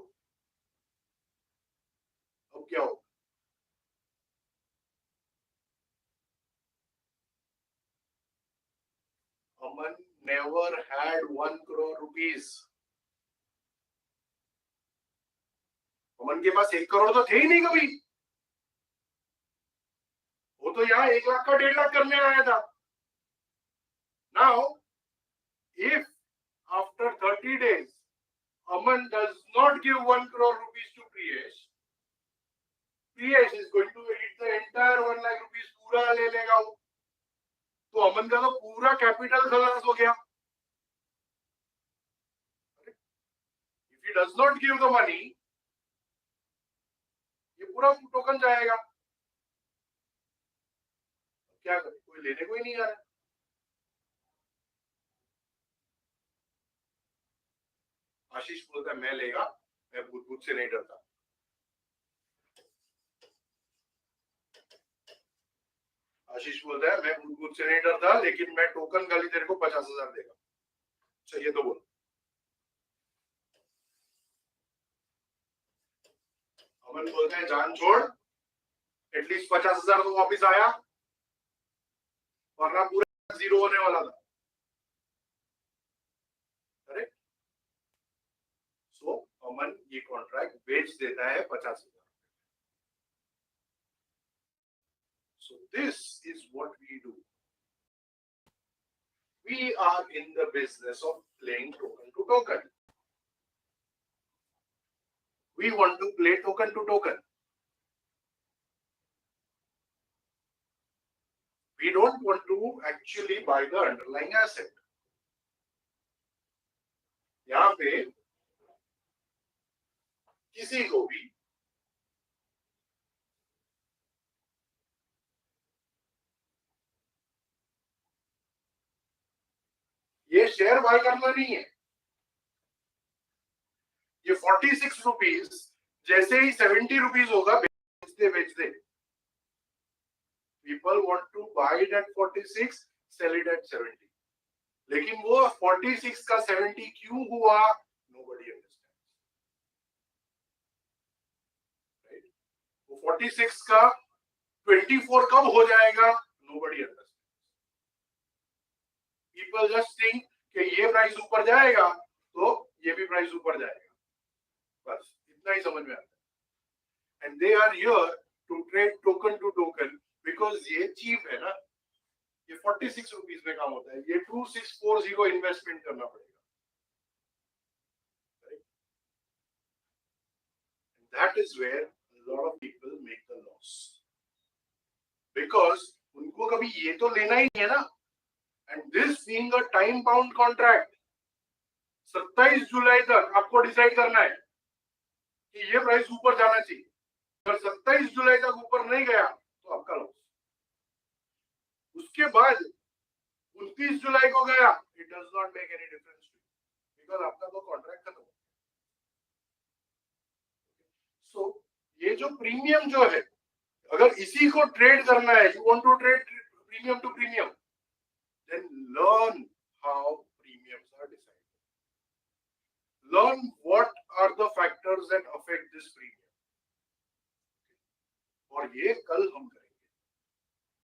अब क्या हो? Aman never had 1 crore rupees. अमन के पास 1 करोड़ तो थे ही नहीं कभी. वो तो यहाँ 1 लाख का 1.5 लाख करने आया था. Now, if after 30 days Aman does not give 1 crore rupees to Priyesh, Priyesh is going to eat the entire 1 lakh rupees. पूरा ले लेगा वो. तो अमन का तो पूरा कैपिटल खलास हो गया. If he does not give the money, ये पूरा टोकन जाएगा. क्या करे? कोई लेने को ही नहीं आ रहा. आशीष बोलता है मैं लेगा, मैं भूत से नहीं डरता. आशीष बोलता है मैं भूत से नहीं डरता, लेकिन मैं टोकन खाली तेरे को 50,000 देगा. चाहिए तो बोल. अमन बोलता है जान छोड़, एटलीस्ट 50,000 तो वापिस आया, वरना पूरा 0 होने वाला था. करेक्ट. सो अमन ये कॉन्ट्रैक्ट बेच देता है 50,000. So this is what we do. We are in the business of playing token to token. We want to play token to token. We don't want to actually buy the underlying asset. यहाँ पे किसी को भी ये share bye करना नहीं है. ये 46 रुपीज जैसे ही 70 रुपीज होगा बेच दे. People want to buy it at 46, sell it at 70. लेकिन वो 46 का 70 क्यों हुआ? Nobody understands. Right? वो 46 का 24 कब हो जाएगा? Nobody understands. People just think कि ये प्राइस ऊपर जाएगा तो ये भी प्राइस ऊपर जाएगा. बस इतना ही समझ में आता है. And they are here to trade token to token because ये चीप है ना, ये 46 रुपीज में काम होता है, ये 2640 इन्वेस्टमेंट करना पड़ेगा. That is where a lot of people make the loss. Because उनको कभी ये तो लेना ही नहीं है ना. And this being a time bound contract, 27 जुलाई तक आपको डिसाइड करना है कि ये प्राइस ऊपर जाना चाहिए. अगर 27 जुलाई तक ऊपर नहीं गया तो आपका लॉस. उसके बाद 29 जुलाई को गया, it does not make any difference, because आपका तो कॉन्ट्रैक्ट खत्म. सो ये जो प्रीमियम जो है, अगर इसी को ट्रेड करना है, you want to trade premium to premium, then learn how premiums are decided. Learn what are the factors that affect this premium. और ये कल हम करेंगे.